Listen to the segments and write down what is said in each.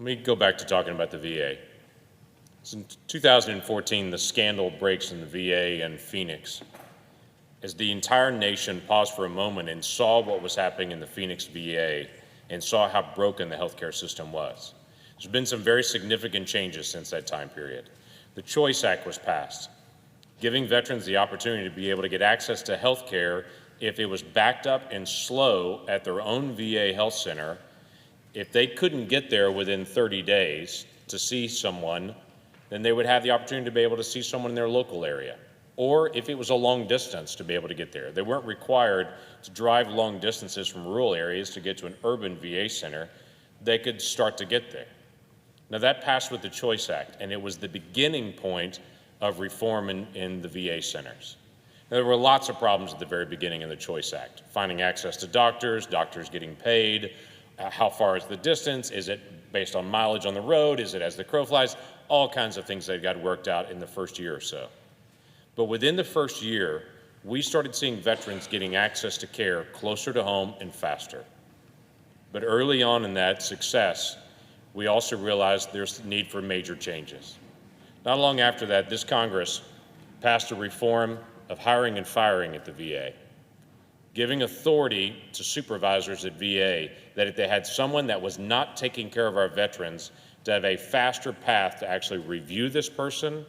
Let me go back to talking about the VA. In 2014, the scandal breaks in the VA in Phoenix as the entire nation paused for a moment and saw what was happening in the Phoenix VA and saw how broken the healthcare system was. There's been some very significant changes since that time period. The Choice Act was passed, giving veterans the opportunity to be able to get access to health care if it was backed up and slow at their own VA health center. If they couldn't get there within 30 days to see someone, then they would have the opportunity to be able to see someone in their local area. Or if it was a long distance to be able to get there. They weren't required to drive long distances from rural areas to get to an urban VA center. They could start to get there. Now that passed with the Choice Act, and it was the beginning point of reform in the VA centers. Now, there were lots of problems at the very beginning of the Choice Act. Finding access to doctors getting paid, how far is the distance, is it based on mileage on the road, is it as the crow flies, all kinds of things that got worked out in the first year or so. But within the first year, we started seeing veterans getting access to care closer to home and faster. But early on in that success, we also realized there's need for major changes. Not long after that, this Congress passed a reform of hiring and firing at the VA, giving authority to supervisors at VA that if they had someone that was not taking care of our veterans, to have a faster path to actually review this person,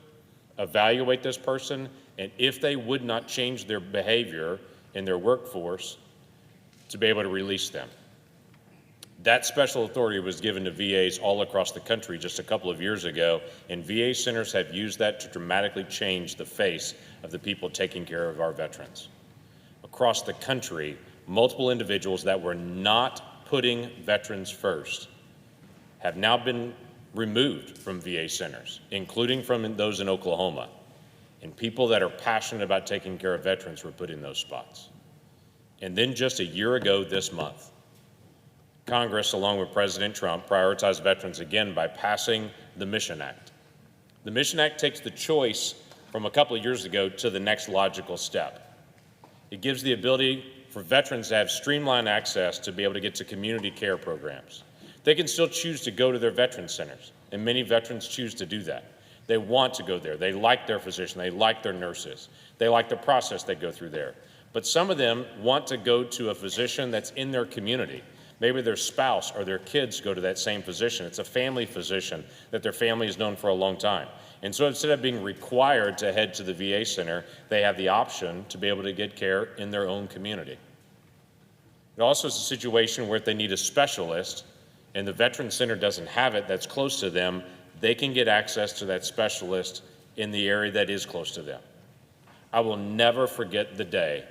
evaluate this person, and if they would not change their behavior in their workforce, to be able to release them. That special authority was given to VAs all across the country just a couple of years ago, and VA centers have used that to dramatically change the face of the people taking care of our veterans. Across the country, multiple individuals that were not putting veterans first have now been removed from VA centers, including from those in Oklahoma. And people that are passionate about taking care of veterans were put in those spots. And then just a year ago this month, Congress, along with President Trump, prioritized veterans again by passing the Mission Act. The Mission Act takes the choice from a couple of years ago to the next logical step. It gives the ability for veterans to have streamlined access to be able to get to community care programs. They can still choose to go to their veteran centers, and many veterans choose to do that. They want to go there. They like their physician. They like their nurses. They like the process they go through there. But some of them want to go to a physician that's in their community. Maybe their spouse or their kids go to that same physician. It's a family physician that their family has known for a long time. And so instead of being required to head to the VA center, they have the option to be able to get care in their own community. It also is a situation where if they need a specialist and the Veteran Center doesn't have it that's close to them, they can get access to that specialist in the area that is close to them. I will never forget the day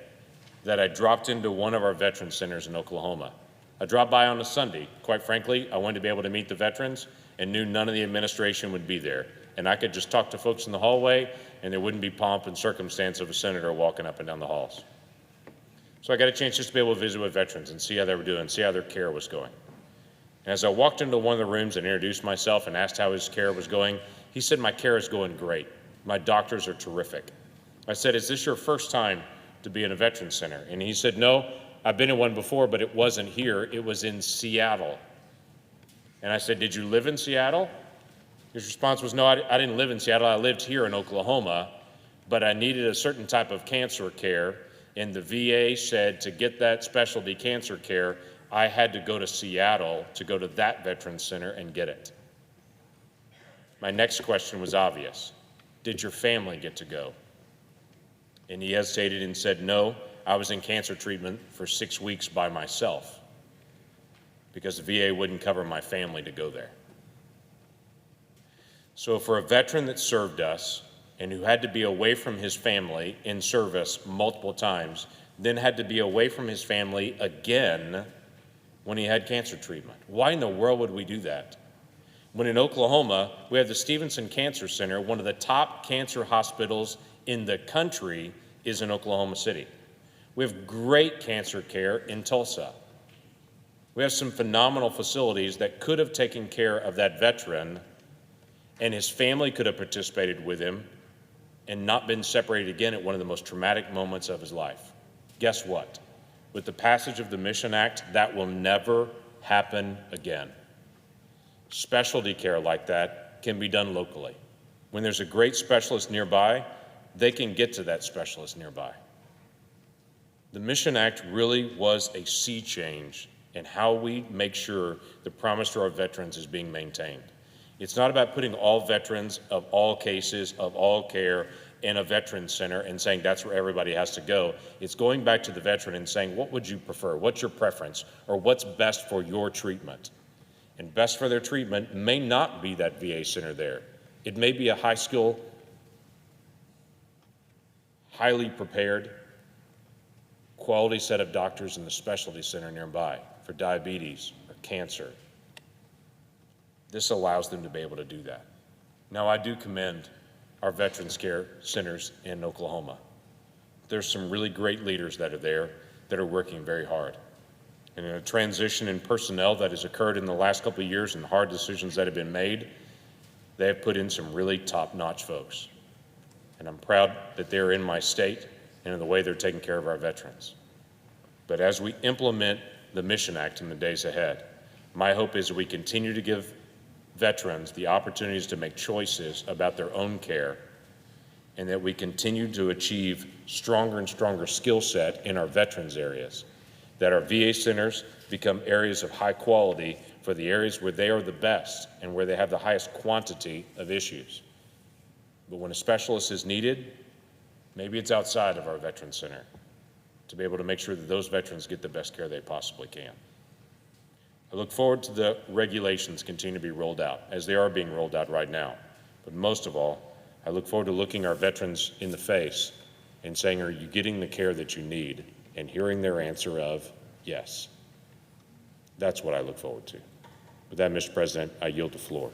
that I dropped into one of our veteran centers in Oklahoma. I dropped by on a Sunday. Quite frankly, I wanted to be able to meet the veterans and knew none of the administration would be there. And I could just talk to folks in the hallway and there wouldn't be pomp and circumstance of a senator walking up and down the halls. So I got a chance just to be able to visit with veterans and see how they were doing, see how their care was going. And as I walked into one of the rooms and introduced myself and asked how his care was going, he said, "My care is going great. My doctors are terrific." I said, "Is this your first time to be in a veteran center?" And he said, "No, I've been in one before, but it wasn't here. It was in Seattle." And I said, "Did you live in Seattle?" His response was, "No, I didn't live in Seattle. I lived here in Oklahoma, but I needed a certain type of cancer care, and the VA said to get that specialty cancer care, I had to go to Seattle to go to that veteran center and get it." My next question was obvious. Did your family get to go? And he hesitated and said, "No, I was in cancer treatment for 6 weeks by myself because the VA wouldn't cover my family to go there." So for a veteran that served us and who had to be away from his family in service multiple times, then had to be away from his family again when he had cancer treatment. Why in the world would we do that? When in Oklahoma, we have the Stevenson Cancer Center, one of the top cancer hospitals in the country is in Oklahoma City. We have great cancer care in Tulsa. We have some phenomenal facilities that could have taken care of that veteran and his family could have participated with him and not been separated again at one of the most traumatic moments of his life. Guess what? With the passage of the Mission Act, that will never happen again. Specialty care like that can be done locally. When there's a great specialist nearby, they can get to that specialist nearby. The Mission Act really was a sea change in how we make sure the promise to our veterans is being maintained. It's not about putting all veterans of all cases, of all care, in a veteran center and saying that's where everybody has to go. It's going back to the veteran and saying, what would you prefer? What's your preference? Or what's best for your treatment? And best for their treatment may not be that VA center there. It may be a high-skill, highly prepared, quality set of doctors in the specialty center nearby for diabetes or cancer. This allows them to be able to do that. Now, I do commend our veterans care centers in Oklahoma. There's some really great leaders that are there that are working very hard. And in a transition in personnel that has occurred in the last couple of years and hard decisions that have been made, they have put in some really top-notch folks. And I'm proud that they're in my state and in the way they're taking care of our veterans. But as we implement the Mission Act in the days ahead, my hope is that we continue to give veterans the opportunities to make choices about their own care, and that we continue to achieve stronger and stronger skill set in our veterans areas, that our VA centers become areas of high quality for the areas where they are the best and where they have the highest quantity of issues. But when a specialist is needed, maybe it's outside of our veterans center to be able to make sure that those veterans get the best care they possibly can. I look forward to the regulations continue to be rolled out, as they are being rolled out right now. But most of all, I look forward to looking our veterans in the face and saying, are you getting the care that you need? And hearing their answer of yes. That's what I look forward to. With that, Mr. President, I yield the floor.